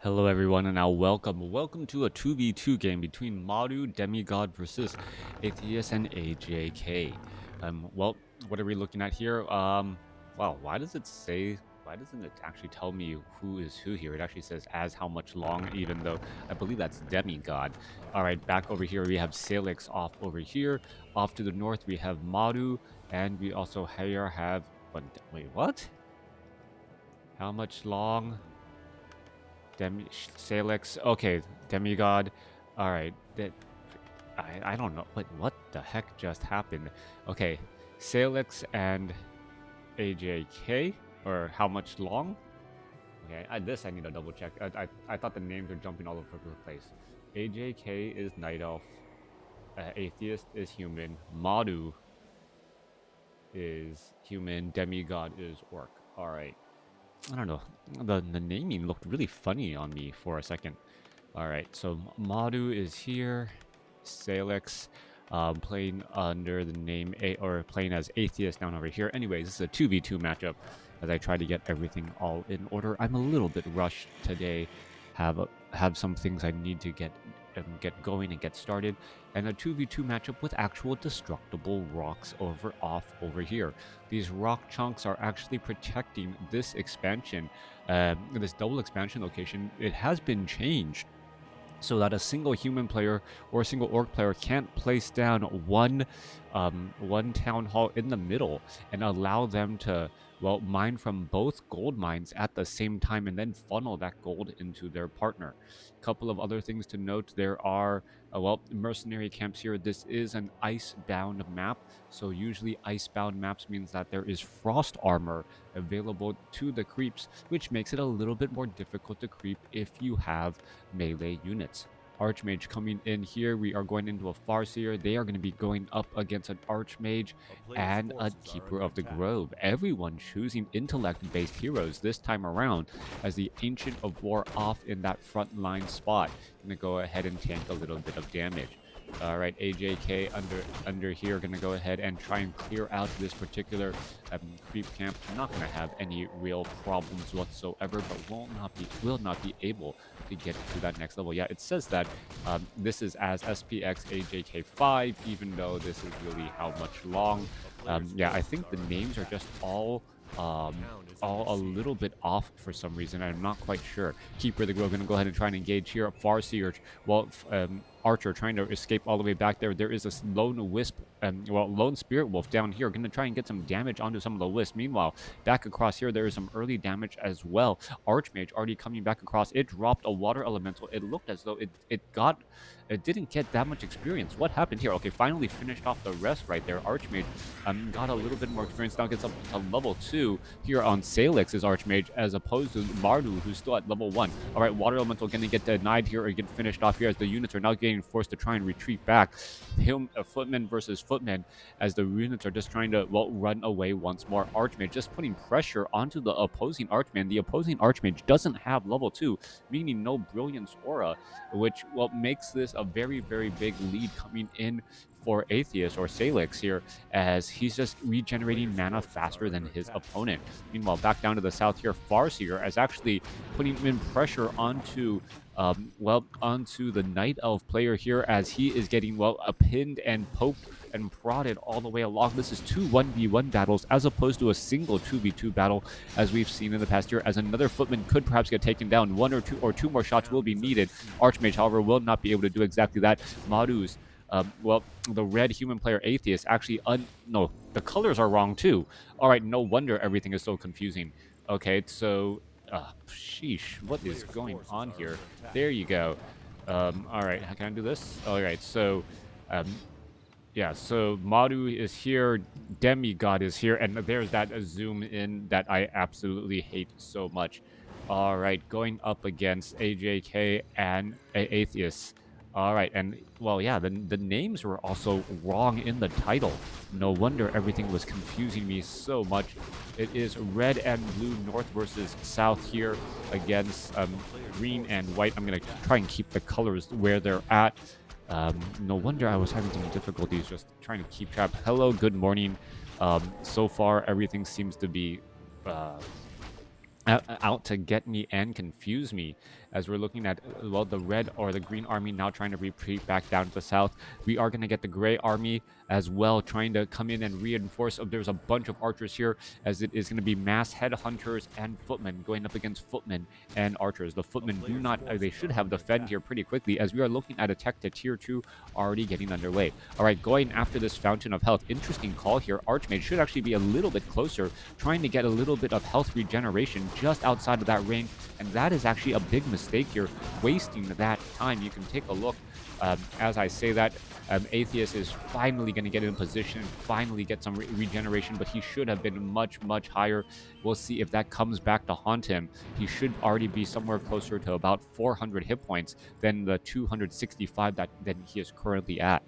Hello everyone and now welcome to a 2v2 game between Maru, DeMiGoD versus Atheist and AJK. Well, what are we looking at here? Wow, why doesn't it actually tell me who is who here? It actually says as how much long, even though I believe that's DeMiGoD. Alright, back over here we have Salix off over here. Off to the north we have Maru, and we also here have, wait, what? How much long? Salix. Okay, DeMiGoD. All right. I don't know. What the heck just happened? Okay, Salix and AJK, or how much long? Okay, this I need to double check. I thought the names were jumping all over the place. AJK is Night Elf. Atheist is human. Maru is human. DeMiGoD is orc. All right. I don't know. The naming looked really funny on me for a second. All right, so Maru is here. Salix, playing under the name or playing as Atheist down over here. Anyways, this is a 2v2 matchup as I try to get everything all in order. I'm a little bit rushed today. Have some things I need to get going and get started, and a 2v2 matchup with actual destructible rocks off over here. These rock chunks are actually protecting this expansion, this double expansion location. It has been changed so that a single human player or a single orc player can't place down one town hall in the middle and allow them to, well, mine from both gold mines at the same time and then funnel that gold into their partner. A couple of other things to note: there are mercenary camps here. This is an icebound map, so usually icebound maps means that there is frost armor available to the creeps, which makes it a little bit more difficult to creep if you have melee units. Archmage coming in here. We are going into a Farseer. They are going to be going up against an Archmage and a Keeper of the Grove. Everyone choosing intellect-based heroes this time around, as the Ancient of War off in that front line spot. Going to go ahead and tank a little bit of damage. All right, AJK under here, gonna go ahead and try and clear out this particular creep camp. Not gonna have any real problems whatsoever, but will not be able to get to that next level. Yeah, it says that this is as SPX AJK5, even though this is really how much long. Yeah, I think the names are just all a little bit off for some reason. I'm not quite sure. Keeper of the Grove gonna go ahead and try and engage here. Farseer, Archer trying to escape all the way back there. There is a lone wisp, lone spirit wolf down here, gonna try and get some damage onto some of the wisps. Meanwhile, back across here, there is some early damage as well. Archmage already coming back across. It dropped a water elemental. It looked as though it didn't get that much experience. What happened here? Okay, finally finished off the rest right there. Archmage got a little bit more experience. Now gets up to level 2 here on Salix's Archmage, as opposed to Maru, who's still at level 1. All right, water elemental gonna get denied here or get finished off here, as the units are now getting forced to try and retreat back. Footman versus footman, as the units are just trying to, run away once more. Archmage just putting pressure onto the opposing Archman. The opposing Archmage doesn't have level 2, meaning no Brilliance Aura, which, makes this a very, very big lead coming in for Atheist or Salix here, as he's just regenerating mana faster than his opponent. Meanwhile, back down to the south here, Farseer is actually putting in pressure onto the Night Elf player here, as he is getting, pinned and poked and prodded all the way along. This is 2 1v1 battles as opposed to a single 2v2 battle, as we've seen in the past year, as another footman could perhaps get taken down. One or two more shots will be needed. Archmage, however, will not be able to do exactly that. Maru's, the red human player Atheist actually, no, the colors are wrong too. All right, no wonder everything is so confusing. Okay, so, sheesh, what is going on here? There you go. All right, can I do this? All right, so, yeah, so Maru is here, DeMiGoD is here, and there's that zoom in that I absolutely hate so much. All right, going up against AJK and Atheist. All right, and, yeah, the names were also wrong in the title. No wonder everything was confusing me so much. It is red and blue north versus south here against green and white. I'm going to try and keep the colors where they're at. No wonder I was having some difficulties just trying to keep track. Hello, good morning. So far, everything seems to be out to get me and confuse me, as we're looking at, well, the red or the green army now trying to retreat back down to the south. We are going to get the gray army as well trying to come in and reinforce. There's a bunch of archers here, as it is going to be mass headhunters and footmen going up against footmen and archers. The footmen do not, they should have defend here pretty quickly, as we are looking at a tech to tier 2 already getting underway. All right, going after this fountain of health. Interesting call here. Archmage should actually be a little bit closer, trying to get a little bit of health regeneration just outside of that range, and that is actually a big mistake here, wasting that time. You can take a look. As I say that, Atheist is finally going to get in position, finally get some regeneration, but he should have been much, much higher. We'll see if that comes back to haunt him. He should already be somewhere closer to about 400 hit points than the 265 that he is currently at.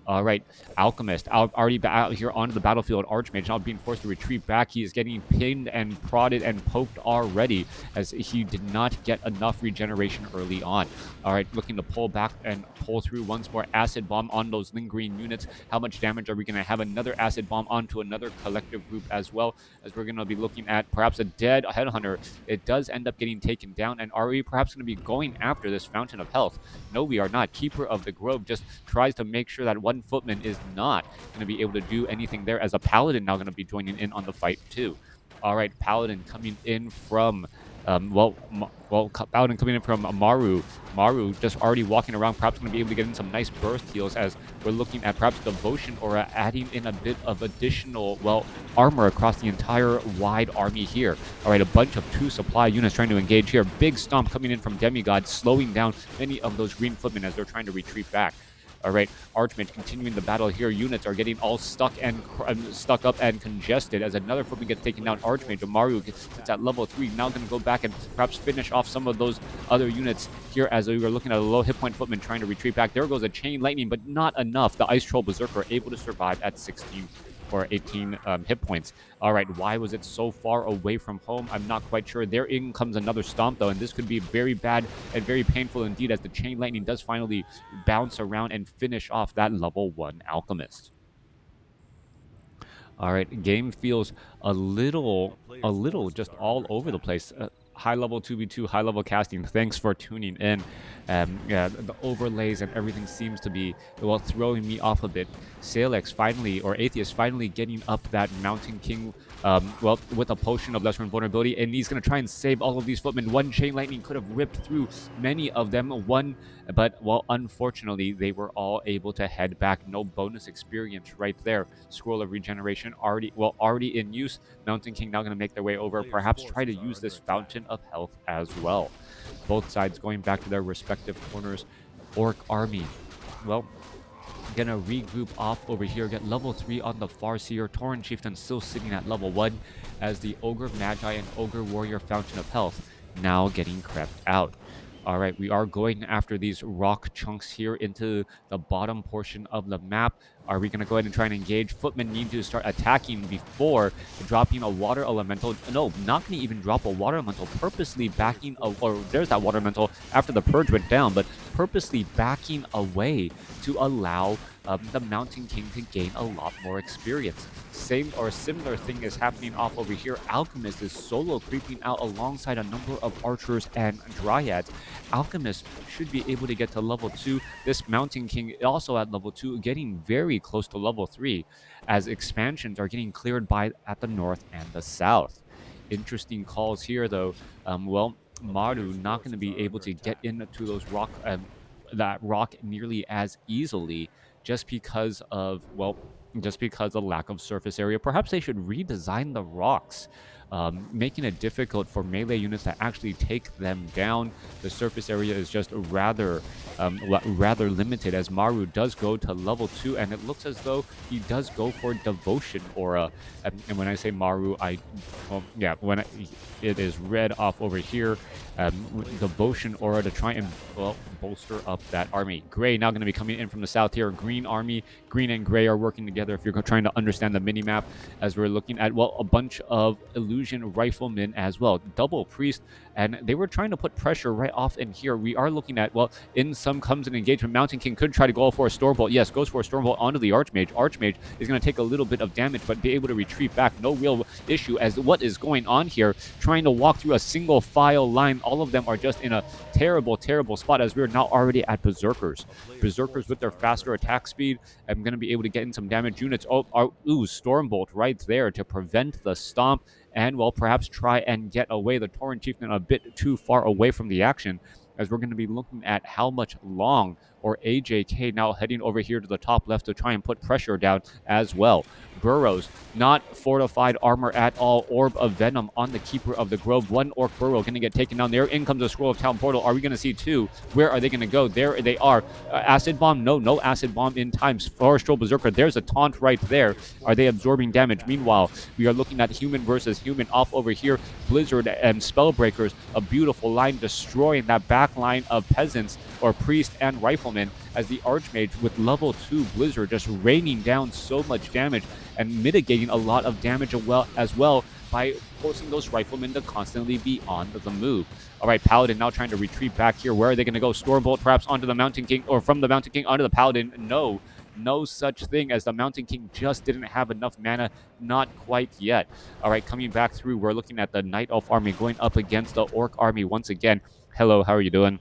All right, Alchemist already out here onto the battlefield. Archmage now being forced to retreat back. He is getting pinned and prodded and poked already, as he did not get enough regeneration early on. All right, looking to pull back and pull through once more. Acid Bomb on those lingering units. How much damage are we going to have? Another Acid Bomb onto another collective group as well, as we're going to be looking at perhaps a dead Headhunter. It does end up getting taken down, and are we perhaps going to be going after this Fountain of Health? No, we are not. Keeper of the Grove just tries to make sure that one footman is not going to be able to do anything there, as a Paladin now going to be joining in on the fight too. All right, Paladin coming in from Paladin coming in from Maru. Maru just already walking around, perhaps going to be able to get in some nice burst heals, as we're looking at perhaps Devotion Aura adding in a bit of additional, well, armor across the entire wide army here. All right, a bunch of 2 supply units trying to engage here. Big stomp coming in from DeMiGoD, slowing down many of those green footmen as they're trying to retreat back. All right, Archmage continuing the battle here. Units are getting all stuck up and congested, as another footman gets taken down. Archmage, Maru gets at level 3. Now going to go back and perhaps finish off some of those other units here, as we were looking at a low hit point footman trying to retreat back. There goes a Chain Lightning, but not enough. The Ice Troll Berserker able to survive at 16 or 18 hit points. All right, why was it so far away from home? I'm not quite sure. There in comes another stomp, though, and this could be very bad and very painful indeed, as the Chain Lightning does finally bounce around and finish off that level 1 Alchemist. All right, game feels a little just all over the place. High level 2v2, high level casting. Thanks for tuning in. Yeah, the overlays and everything seems to be, well, throwing me off a bit. Salix finally, or Atheist finally getting up that Mountain King, well, with a potion of lesser invulnerability, and he's going to try and save all of these footmen. One Chain Lightning could have ripped through many of them. But, well, unfortunately, they were all able to head back. No bonus experience right there. Scroll of Regeneration already in use. Mountain King now going to make their way over. Perhaps try to use this Fountain of Health as well. Both sides going back to their respective corners. Orc Army, well, gonna regroup off over here. Get level 3 on the Farseer. Tauren Chieftain still sitting at level 1, as the Ogre Magi and Ogre Warrior Fountain of Health now getting crept out. All right, we are going after these rock chunks here into the bottom portion of the map. Are we going to go ahead and try and engage? Footmen need to start attacking before dropping a water elemental. No, not going to even drop a water elemental. Purposely backing, or there's that water elemental after the purge went down, but purposely backing away to allow the Mountain King to gain a lot more experience. Same or similar thing is happening off over here. Alchemist is solo creeping out alongside a number of archers and dryads. Alchemist should be able to get to level 2. This Mountain King also at level 2, getting very close to level 3, as expansions are getting cleared by at the north and the south. Interesting calls here, though. Well, Maru not going to be able to get into those that rock nearly as easily, just because of, well, just because of lack of surface area. Perhaps they should redesign the rocks, making it difficult for melee units to actually take them down. The surface area is just rather limited, as Maru does go to level 2, and it looks as though he does go for Devotion Aura. And when I say Maru, it is red off over here. Devotion Aura to try and, well, bolster up that army. Gray now going to be coming in from the south here. Green army, green and gray are working together if you're trying to understand the mini-map, as we're looking at, well, a bunch of illusions illusion rifleman as well. Double priest, and they were trying to put pressure right off in here. We are looking at, well, in some comes an engagement. Mountain King could try to go for a Stormbolt. Yes, goes for a Stormbolt onto the Archmage. Archmage is going to take a little bit of damage, but be able to retreat back. No real issue as what is going on here. Trying to walk through a single file line. All of them are just in a terrible, terrible spot as we're now already at Berserkers. Berserkers with their faster attack speed. I'm going to be able to get in some damage units. Ooh, Stormbolt right there to prevent the stomp. And, well, perhaps try and get away. The Tauren Chieftain a bit too far away from the action, as we're going to be looking at how much Long or AJK now heading over here to the top left to try and put pressure down as well. Burrows, not fortified armor at all. Orb of Venom on the Keeper of the Grove. One Orc Burrow going to get taken down. There in comes a Scroll of Town Portal. Are we going to see two? Where are they going to go? There they are. Acid Bomb? No Acid Bomb in time. Forestral Berserker. There's a taunt right there. Are they absorbing damage? Meanwhile, we are looking at human versus human off over here. Blizzard and Spellbreakers. A beautiful line destroying that back line of peasants or priest and riflemen, as the Archmage with level 2 Blizzard just raining down so much damage and mitigating a lot of damage as well by forcing those riflemen to constantly be on the move. All right, Paladin now trying to retreat back here. Where are they going to go? Stormbolt perhaps onto the Mountain King, or from the Mountain King onto the Paladin? No such thing, as the Mountain King just didn't have enough mana. Not quite yet. All right, coming back through, we're looking at the Night Elf army going up against the Orc army once again. Hello, how are you doing?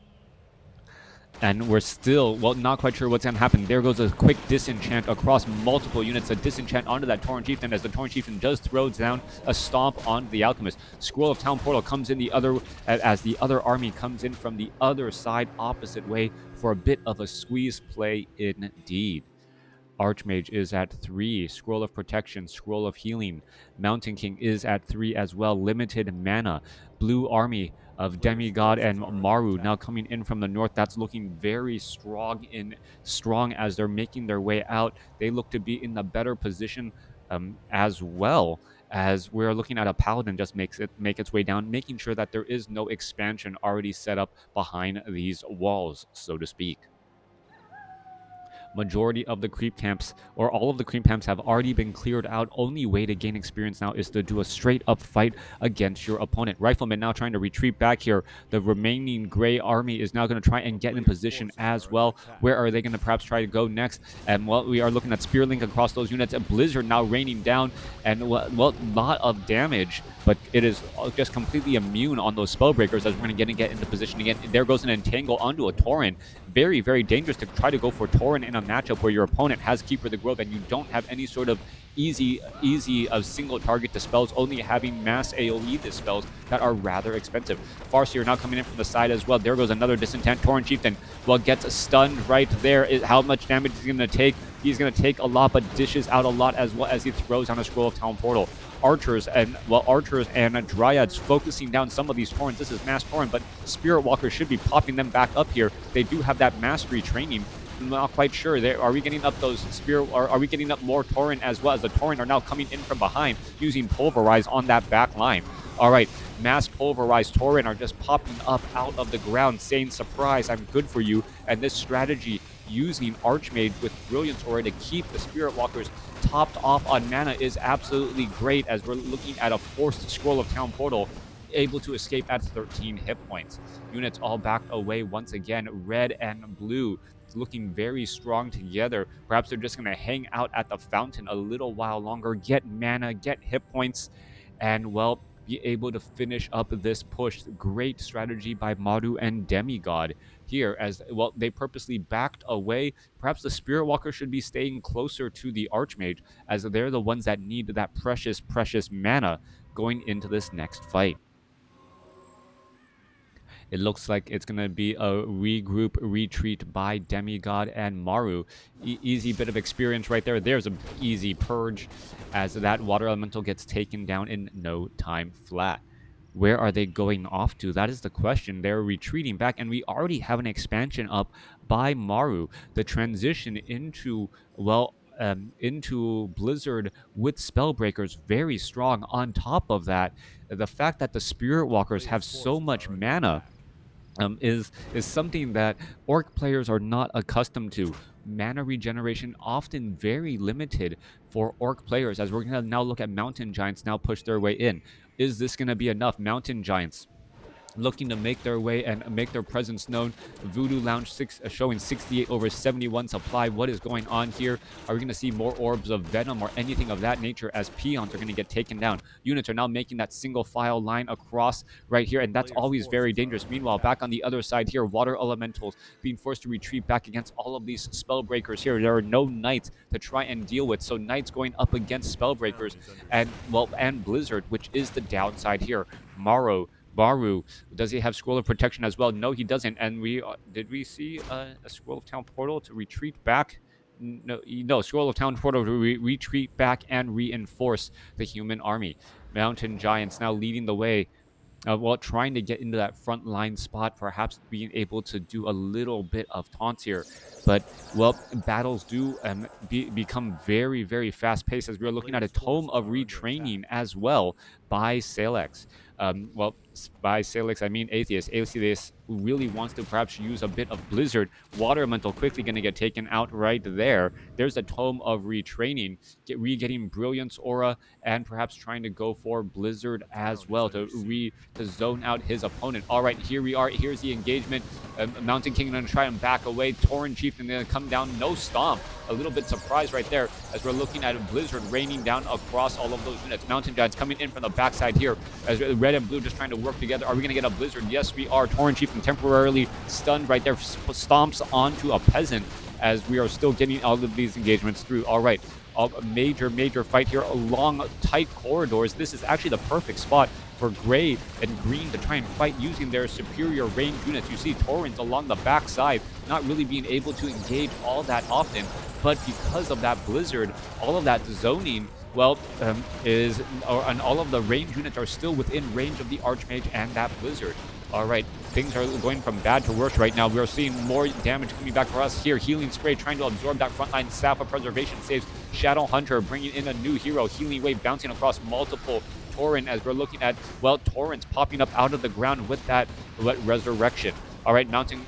And we're still, well, not quite sure what's going to happen. There goes a quick disenchant across multiple units. A disenchant onto that Tauren Chieftain, as the Tauren Chieftain does throw down a stomp on the Alchemist. Scroll of Town Portal comes in the other, as the other army comes in from the other side, opposite way, for a bit of a squeeze play indeed. Archmage is at 3. Scroll of Protection, Scroll of Healing. Mountain King is at 3 as well. Limited mana. Blue army of DeMiGoD and Maru now coming in from the north. That's looking very strong as they're making their way out. They look to be in the better position as well, as we're looking at a Paladin just make its way down, making sure that there is no expansion already set up behind these walls, so to speak. Majority of the creep camps, or all of the creep camps, have already been cleared out. Only way to gain experience now is to do a straight up fight against your opponent. Rifleman now trying to retreat back here. The remaining gray army is now going to try and get in position as well. Where are they going to perhaps try to go next? And, well, we are looking at Spearlink across those units. A Blizzard now raining down, and, well, lot of damage, but it is just completely immune on those Spellbreakers, as we're going to get into position again. There goes an Entangle onto a Tauren. Very, very dangerous to try to go for Tauren in a matchup where your opponent has Keeper of the Grove and you don't have any sort of easy single target dispels, only having mass AoE dispels that are rather expensive. Farseer now coming in from the side as well. There goes another Disenchant. Tauren Chieftain, well, gets stunned right there. How much damage is he going to take? He's going to take a lot, but dishes out a lot as well as he throws down a Scroll of Town Portal. Archers and Dryads focusing down some of these Taurens. This is Mass Tauren, but Spirit Walkers should be popping them back up here. They do have that mastery training. I'm not quite sure. Are we getting up those Spirit, or are we getting up more Tauren as well, as the Tauren are now coming in from behind using Pulverize on that back line? All right, Mass Pulverized Tauren are just popping up out of the ground, saying, surprise, I'm good for you. And this strategy, using Archmage with Brilliance Aura to keep the Spirit Walkers topped off on mana, is absolutely great, as we're looking at a forced Scroll of Town Portal, able to escape at 13 hit points. Units all backed away once again. Red and blue looking very strong together. Perhaps they're just going to hang out at the fountain a little while longer, get mana, get hit points, and, well, be able to finish up this push. Great strategy by Maru and DeMiGoD here, as, well, they purposely backed away. Perhaps the Spirit Walker should be staying closer to the Archmage, as they're the ones that need that precious mana going into this next fight. It looks like it's going to be a regroup retreat by DeMiGoD and Maru. Easy bit of experience right there. There's an easy purge, as that Water Elemental gets taken down in no time flat. Where are they going off to? That is the question. They're retreating back, and we already have an expansion up by Maru. The transition into, well, into Blizzard with Spellbreakers, very strong. On top of that, the fact that the Spirit Walkers have so much mana is something that Orc players are not accustomed to. Mana regeneration often very limited for Orc players, as we're going to now look at Mountain Giants now push their way in. Is this going to be enough? Mountain Giants looking to make their way and make their presence known. Voodoo Lounge showing 68 over 71 supply. What is going on here? Are we going to see more orbs of venom or anything of that nature as peons are going to get taken down? Units are now making that single file line across right here, and that's always very dangerous. Meanwhile, back on the other side here, water elementals being forced to retreat back against all of these spell breakers here. There are no knights to try and deal with, so knights going up against spell breakers and Blizzard, which is the downside here. Maru, does he have Scroll of Protection as well? No, he doesn't. And did we see a Scroll of Town portal to retreat back? No, Scroll of Town portal to retreat back and reinforce the human army. Mountain Giants now leading the way. Trying to get into that front line spot, perhaps being able to do a little bit of taunts here. But, battles do become very, very fast-paced as we're looking at a Tome of Retraining as well by Salix. By Salix, I mean Atheist. Atheist really wants to perhaps use a bit of Blizzard. Water Elemental quickly going to get taken out right there. There's a Tome of Retraining, getting Brilliance Aura, and perhaps trying to go for Blizzard as well to zone out his opponent. All right, here we are. Here's the engagement. Mountain King going to try and back away. Tauren Chieftain going to come down. No stomp. A little bit surprised right there as we're looking at Blizzard raining down across all of those units. Mountain Giants coming in from the backside here as red and blue just trying to work together. Are we going to get a Blizzard? Yes, we are. Tauren Chieftain temporarily stunned right there. Stomps onto a peasant as we are still getting all of these engagements through. All right. A major fight here along tight corridors. This is actually the perfect spot for gray and green to try and fight using their superior range units. You see Taurens along the backside not really being able to engage all that often, but because of that Blizzard, all of that zoning, and all of the range units are still within range of the Archmage and that Blizzard. All right, things are going from bad to worse right now. We're seeing more damage coming back for us here. Healing Spray trying to absorb that frontline. Staff of Preservation saves. Shadow Hunter bringing in a new hero. Healing Wave bouncing across multiple Tauren as we're looking at, Taurens popping up out of the ground with that Resurrection. All right, Mountain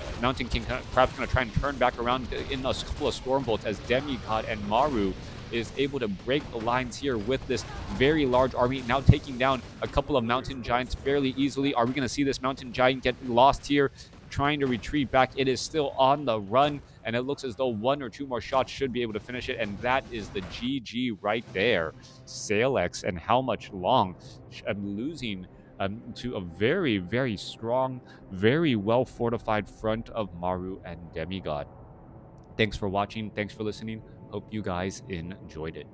King perhaps going to try and turn back around in a couple of Storm Bolts as DeMiGoD and Maru is able to break the lines here with this very large army, now taking down a couple of Mountain Giants fairly easily. Are we going to see this Mountain Giant get lost here, trying to retreat back? It is still on the run, and it looks as though one or two more shots should be able to finish it, and that is the GG right there. Salix, and how much long? Losing to a very, very strong, very well-fortified front of Maru and DeMiGoD. Thanks for watching. Thanks for listening. Hope you guys enjoyed it.